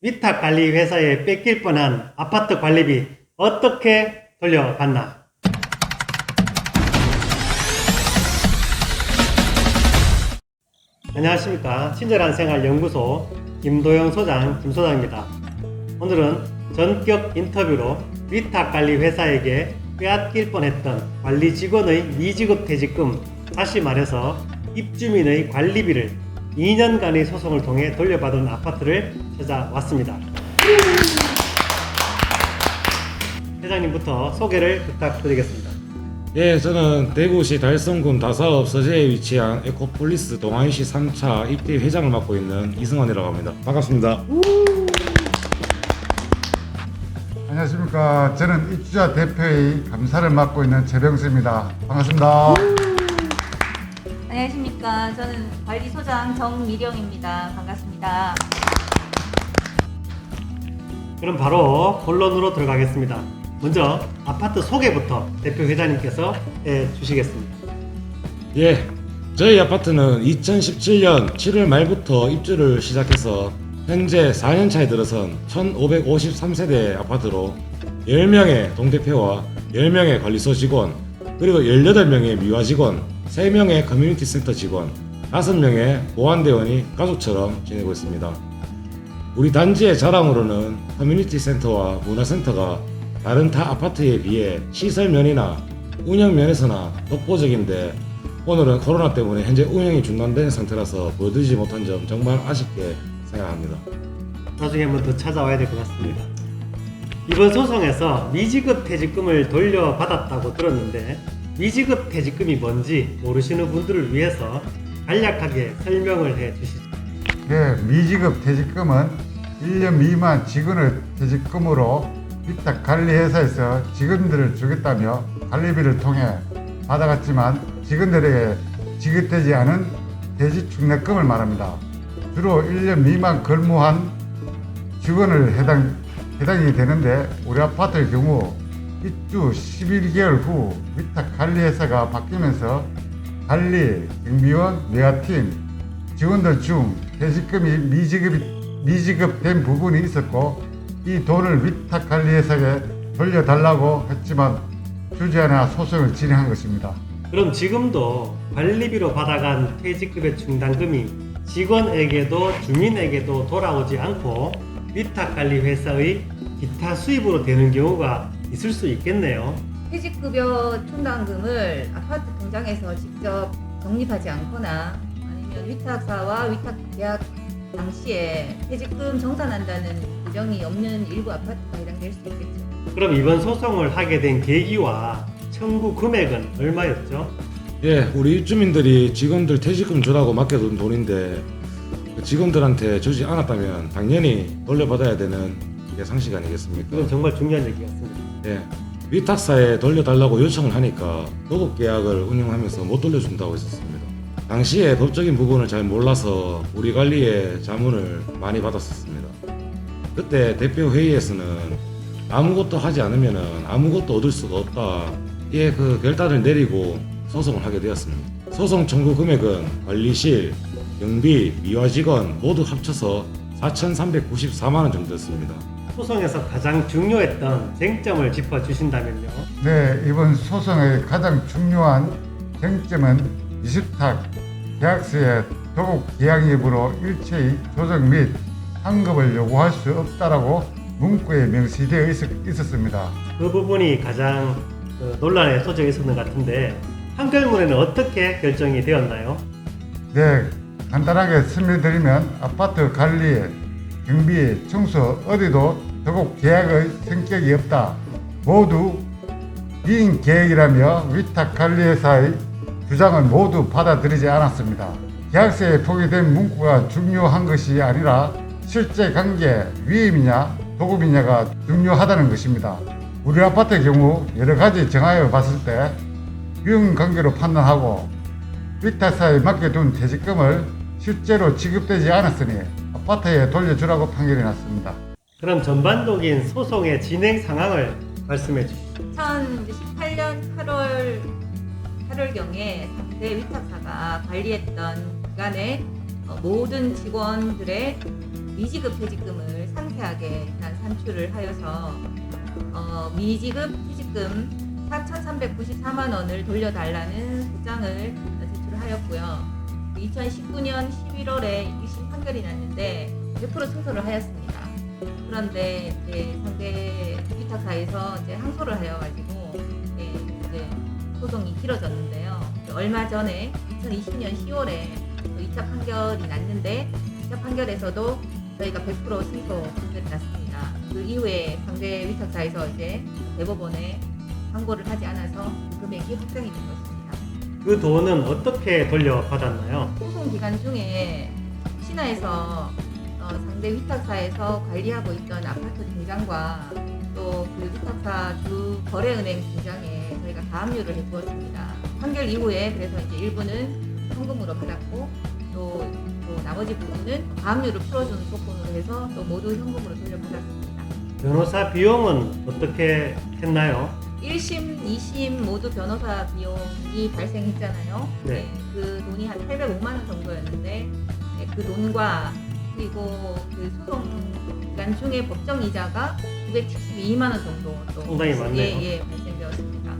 위탁관리회사에 뺏길 뻔한 아파트 관리비 어떻게 돌려받나? 안녕하십니까. 친절한 생활 연구소 김도영 소장 김소장입니다. 오늘은 전격 인터뷰로 위탁관리회사에게 빼앗길 뻔했던 관리 직원의 미지급 퇴직금, 다시 말해서 입주민의 관리비를 2년간의 소송을 통해 돌려받은 아파트를 찾아왔습니다. 회장님부터 소개를 부탁드리겠습니다. 예, 저는 대구시 달성군 다사업 서재에 위치한 에코폴리스 동아이시 3차 입대 회장을 맡고 있는 이승환이라고 합니다. 반갑습니다. 안녕하십니까. 저는 입주자 대표의 감사를 맡고 있는 최병수입니다. 반갑습니다. 안녕하십니까. 저는 관리소장 정미령입니다. 반갑습니다. 그럼 바로 본론으로 들어가겠습니다. 먼저 아파트 소개부터 대표 회장님께서 해주시겠습니다. 예, 저희 아파트는 2017년 7월 말부터 입주를 시작해서 현재 4년차에 들어선 1553세대 아파트로 10명의 동대표와 10명의 관리소 직원, 그리고 18명의 미화 직원, 3명의 커뮤니티 센터 직원, 5명의 보안대원이 가족처럼 지내고 있습니다. 우리 단지의 자랑으로는 커뮤니티 센터와 문화센터가 다른 타 아파트에 비해 시설 면이나 운영 면에서나 독보적인데, 오늘은 코로나 때문에 현재 운영이 중단된 상태라서 보여드리지 못한 점 정말 아쉽게 생각합니다. 나중에 한번 더 찾아와야 될 것 같습니다. 이번 소송에서 미지급 퇴직금을 돌려받았다고 들었는데, 미지급 퇴직금이 뭔지 모르시는 분들을 위해서 간략하게 설명을 해 주시죠. 네, 미지급 퇴직금은 1년 미만 직원의 퇴직금으로 위탁관리회사에서 직원들을 주겠다며 관리비를 통해 받아갔지만 직원들에게 지급되지 않은 퇴직축내금을 말합니다. 주로 1년 미만 근무한 직원을 해당이 되는데, 우리 아파트의 경우 입주 11개월 후 위탁관리회사가 바뀌면서 관리, 경비원, 외화팀 직원들 중 퇴직금이 미지급된 부분이 있었고, 이 돈을 위탁관리회사에 돌려달라고 했지만 주지 않아 소송을 진행한 것입니다. 그럼 지금도 관리비로 받아간 퇴직급의 충당금이 직원에게도 주민에게도 돌아오지 않고 위탁관리회사의 기타 수입으로 되는 경우가 있을 수 있겠네요. 퇴직급여 충당금을 아파트 통장에서 직접 적립하지 않거나 아니면 위탁사와 위탁계약 당시에 퇴직금 정산한다는 규정이 없는 일부 아파트가 해당될 수 있겠죠. 그럼 이번 소송을 하게 된 계기와 청구 금액은 얼마였죠? 예, 우리 입주민들이 직원들 퇴직금 주라고 맡겨둔 돈인데 그 직원들한테 주지 않았다면 당연히 돌려받아야 되는 게 상식 아니겠습니까? 이건 정말 중요한 얘기였습니다. 예, 위탁사에 돌려달라고 요청을 하니까 도급 계약을 운영하면서 못 돌려준다고 했었습니다. 당시에 법적인 부분을 잘 몰라서 우리 관리에 자문을 많이 받았었습니다. 그때 대표 회의에서는 아무것도 하지 않으면 아무것도 얻을 수가 없다, 예, 그 결단을 내리고 소송을 하게 되었습니다. 소송 청구 금액은 관리실, 경비, 미화 직원 모두 합쳐서 4,394만원 정도였습니다. 소송에서 가장 중요했던 쟁점을 짚어주신다면요. 네, 이번 소송의 가장 중요한 쟁점은 위탁 계약서의 도급 계약 여부로 일체의 조정 및 환급을 요구할 수 없다라고 문구에 명시되어 있었습니다. 그 부분이 가장 논란의 소지가 있었던 것 같은데, 판결문에는 어떻게 결정이 되었나요? 네, 간단하게 설명드리면 아파트 관리, 경비, 청소 어디도 도급 계약의 성격이 없다, 모두 비인 계획이라며 위탁관리회사의 주장을 모두 받아들이지 않았습니다. 계약서에 포기된 문구가 중요한 것이 아니라 실제 관계, 위임이냐 도급이냐가 중요하다는 것입니다. 우리 아파트의 경우 여러 가지 정하여 봤을 때 위임 관계로 판단하고 위탁사에 맡겨둔 퇴직금을 실제로 지급되지 않았으니 아파트에 돌려주라고 판결이 났습니다. 그럼 전반적인 소송의 진행 상황을 말씀해 주시죠. 2018년 8월경에 상대 위탁사가 관리했던 기간에 모든 직원들의 미지급 퇴직금을 상세 상세하게 일단 산출을 하여서 미지급 퇴직금 4,394만 원을 돌려달라는 소장을 제출하였고요. 2019년 11월에 1심 판결이 났는데 100% 승소를 하였습니다. 그런데 이제 상대 위탁사에서 이제 항소를 하여가지고 이제 소송이 길어졌는데요. 얼마 전에 2020년 10월에 2차 판결이 났는데 2차 판결에서도 저희가 100% 승소 판결이 났습니다. 그 이후에 상대 위탁사에서 이제 대법원에 항고를 하지 않아서 금액이 확정이 된 것입니다. 그 돈은 어떻게 돌려받았나요? 소송 기간 중에 신화에서 상대 위탁사에서 관리하고 있던 아파트 등장과 또 그 위탁사 주 거래은행 등장에 저희가 가압류를 해주었습니다. 판결 이후에 그래서 이제 일부는 현금으로 받았고 또 나머지 부분은 가압류를 풀어주는 조건으로 해서 또 모두 현금으로 돌려받았습니다. 변호사 비용은 어떻게 했나요? 1심, 2심 모두 변호사 비용이 발생했잖아요. 네. 그 돈이 한 805만 원 정도였는데 그 돈과 그리고 그 소송 기간 중에 법정 이자가 972만 원 정도 또 상당히 많네요. 예, 발생되었습니다.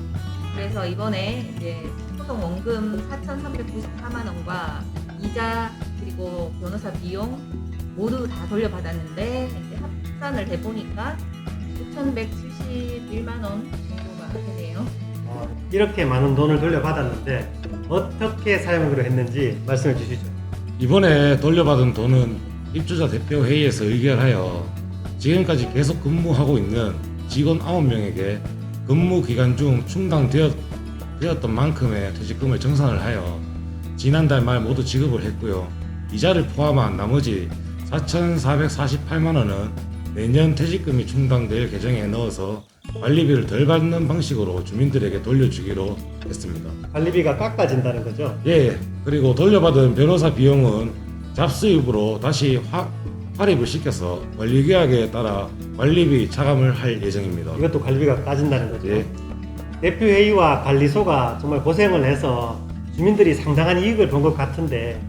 그래서 이번에 이제 소송 원금 4,394만 원과 이자 그리고 변호사 비용 모두 다 돌려받았는데 이제 합산을 해보니까 6,171만 원 정도가 되네요. 이렇게 많은 돈을 돌려받았는데 어떻게 사용을 했는지 말씀해 주시죠. 이번에 돌려받은 돈은 입주자 대표 회의에서 의결하여 지금까지 계속 근무하고 있는 직원 9명에게 근무 기간 중 충당되었던 만큼의 퇴직금을 정산을 하여 지난달 말 모두 지급을 했고요. 이자를 포함한 나머지 4,448만 원은 내년 퇴직금이 충당될 계정에 넣어서 관리비를 덜 받는 방식으로 주민들에게 돌려주기로 했습니다. 관리비가 깎아진다는 거죠? 예, 그리고 돌려받은 변호사 비용은 잡수입으로 다시 할입을 시켜서 권리계약에 따라 관리비 차감을 할 예정입니다. 이것도 관리비가 까진다는 거죠? 예. 대표회의와 관리소가 정말 고생을 해서 주민들이 상당한 이익을 본 것 같은데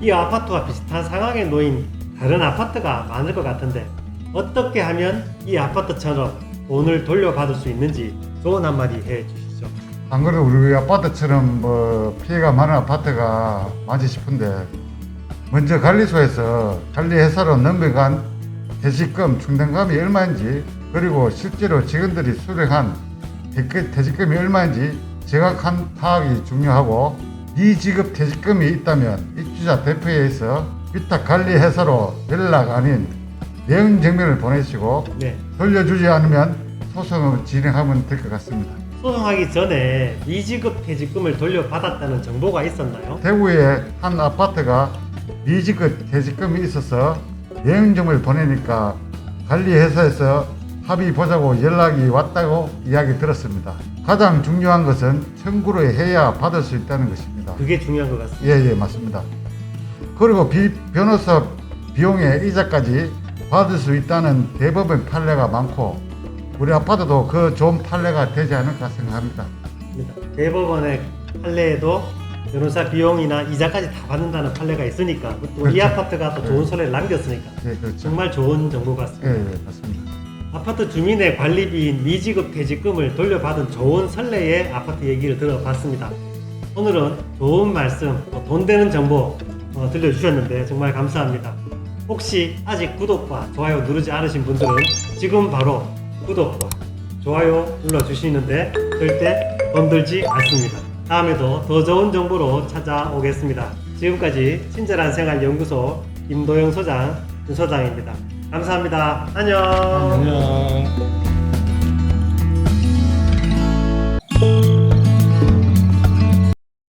이 아파트와 비슷한 상황에 놓인 다른 아파트가 많을 것 같은데 어떻게 하면 이 아파트처럼 돈을 돌려받을 수 있는지 조언 한마디 해주시죠. 안 그래도 우리 아파트처럼 뭐 피해가 많은 아파트가 많지 싶은데 먼저 관리소에서 관리회사로 넘어간 퇴직금 충당금이 얼마인지 그리고 실제로 직원들이 수령한 퇴직금이 얼마인지 정확한 파악이 중요하고 미지급 퇴직금이 있다면 입주자 대표회에서 위탁관리회사로 연락 아닌 내용 증명을 보내시고 네. 돌려주지 않으면 소송을 진행하면 될 것 같습니다. 소송하기 전에 미지급 퇴직금을 돌려받았다는 정보가 있었나요? 대구의 한 아파트가 미지급 퇴직금이 있어서 내용 증명을 보내니까 관리회사에서 합의 보자고 연락이 왔다고 이야기 들었습니다. 가장 중요한 것은 청구를 해야 받을 수 있다는 것입니다. 그게 중요한 것 같습니다. 예, 맞습니다. 그리고 변호사 비용의 이자까지 받을 수 있다는 대법원 판례가 많고 우리 아파트도 그 좋은 판례가 되지 않을까 생각합니다. 대법원의 판례에도 변호사 비용이나 이자까지 다 받는다는 판례가 있으니까 또 이 그렇죠. 아파트가 또 좋은 선례를 남겼으니까 예, 그렇죠. 정말 좋은 정보 같습니다. 예, 맞습니다. 아파트 주민의 관리비인 미지급 퇴직금을 돌려받은 좋은 선례의 아파트 얘기를 들어봤습니다. 오늘은 좋은 말씀, 돈 되는 정보 들려주셨는데 정말 감사합니다. 혹시 아직 구독과 좋아요 누르지 않으신 분들은 지금 바로 구독과 좋아요 눌러주시는데 절대 돈 들지 않습니다. 다음에도 더 좋은 정보로 찾아오겠습니다. 지금까지 친절한 생활 연구소 김도영 소장, 윤 소장입니다. 감사합니다. 안녕. 안녕.